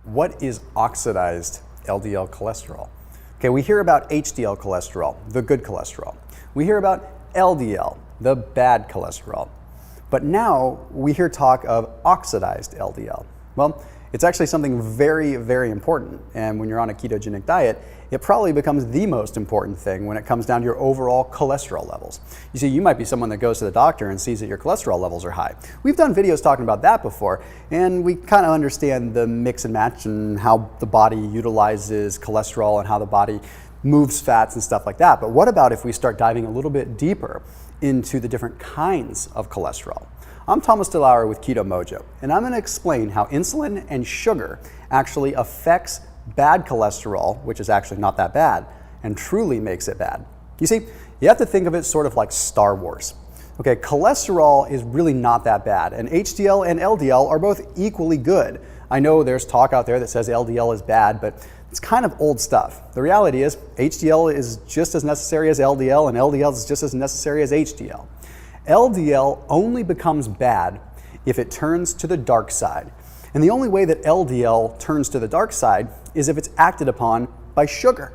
What is oxidized LDL cholesterol? Okay, we hear about HDL cholesterol, the good cholesterol. We hear about LDL, the bad cholesterol. But now we hear talk of oxidized LDL. Well, it's actually something very, very important. And when you're on a ketogenic diet, it probably becomes the most important thing when it comes down to your overall cholesterol levels. You see, you might be someone that goes to the doctor and sees that your cholesterol levels are high. We've done videos talking about that before, and we kind of understand the mix and match and how the body utilizes cholesterol and how the body moves fats and stuff like that. But what about if we start diving a little bit deeper into the different kinds of cholesterol? I'm Thomas DeLauer with Keto Mojo, and I'm going to explain how insulin and sugar actually affects bad cholesterol, which is actually not that bad, and truly makes it bad. You see, you have to think of it sort of like Star Wars. Okay, cholesterol is really not that bad, and HDL and LDL are both equally good. I know there's talk out there that says LDL is bad, but it's kind of old stuff. The reality is HDL is just as necessary as LDL, and LDL is just as necessary as HDL. LDL only becomes bad if it turns to the dark side. And the only way that LDL turns to the dark side is if it's acted upon by sugar.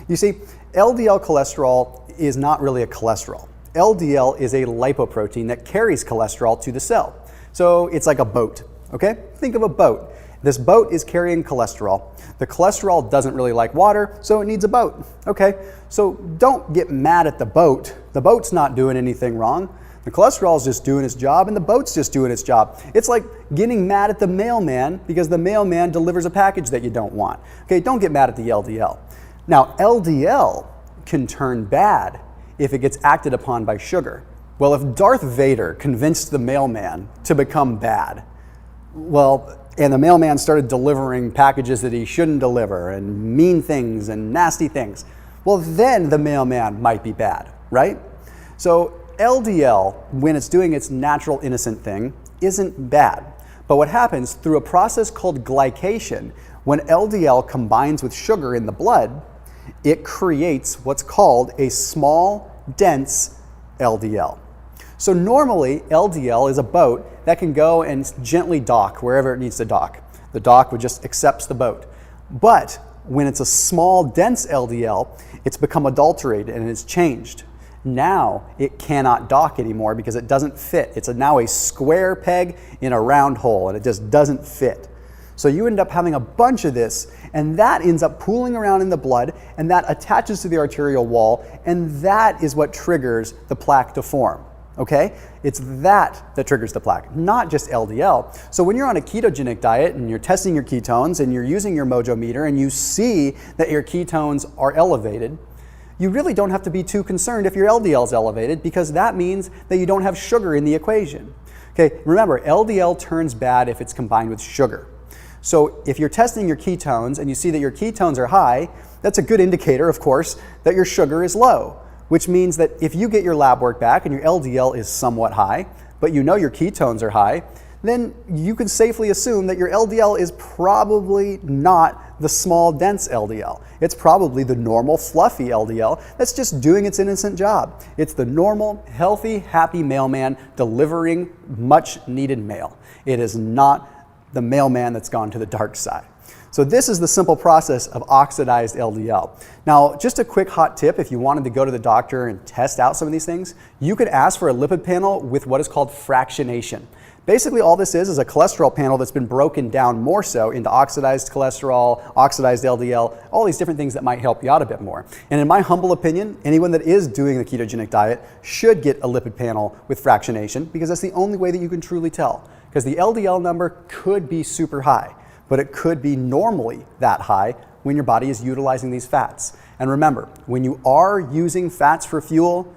You see, LDL cholesterol is not really a cholesterol. LDL is a lipoprotein that carries cholesterol to the cell. So it's like a boat, okay? Think of a boat. This boat is carrying cholesterol. The cholesterol doesn't really like water, so it needs a boat, okay? So don't get mad at the boat. The boat's not doing anything wrong. The cholesterol is just doing its job, and the boat's just doing its job. It's like getting mad at the mailman because the mailman delivers a package that you don't want. Okay, don't get mad at the LDL. Now, LDL can turn bad if it gets acted upon by sugar. Well, if Darth Vader convinced the mailman to become bad, and the mailman started delivering packages that he shouldn't deliver and mean things and nasty things, well, then the mailman might be bad, right? So LDL, when it's doing its natural innocent thing, isn't bad. But what happens through a process called glycation, when LDL combines with sugar in the blood, it creates what's called a small, dense LDL. So normally, LDL is a boat that can go and gently dock wherever it needs to dock. The dock would just accepts the boat. But when it's a small, dense LDL, it's become adulterated and it's changed. Now it cannot dock anymore because it doesn't fit. It's now a square peg in a round hole, and it just doesn't fit. So you end up having a bunch of this, and that ends up pooling around in the blood, and that attaches to the arterial wall, and that is what triggers the plaque to form. Okay? It's that triggers the plaque, not just LDL. So when you're on a ketogenic diet and you're testing your ketones and you're using your Mojo meter and you see that your ketones are elevated, you really don't have to be too concerned if your LDL is elevated, because that means that you don't have sugar in the equation. Okay, remember, LDL turns bad if it's combined with sugar. So if you're testing your ketones and you see that your ketones are high, that's a good indicator, of course, that your sugar is low, which means that if you get your lab work back and your LDL is somewhat high, but you know your ketones are high, then you can safely assume that your LDL is probably not the small, dense LDL. It's probably the normal, fluffy LDL that's just doing its innocent job. It's the normal, healthy, happy mailman delivering much needed mail. It is not the mailman that's gone to the dark side. So this is the simple process of oxidized LDL. Now, just a quick hot tip, if you wanted to go to the doctor and test out some of these things, you could ask for a lipid panel with what is called fractionation. Basically, all this is a cholesterol panel that's been broken down more so into oxidized cholesterol, oxidized LDL, all these different things that might help you out a bit more. And in my humble opinion, anyone that is doing the ketogenic diet should get a lipid panel with fractionation, because that's the only way that you can truly tell. Because the LDL number could be super high, but it could be normally that high when your body is utilizing these fats. And remember, when you are using fats for fuel,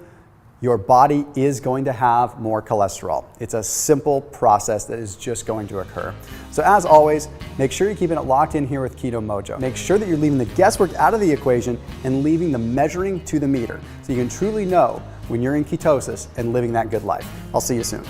your body is going to have more cholesterol. It's a simple process that is just going to occur. So as always, make sure you're keeping it locked in here with Keto Mojo. Make sure that you're leaving the guesswork out of the equation and leaving the measuring to the meter, so you can truly know when you're in ketosis and living that good life. I'll see you soon.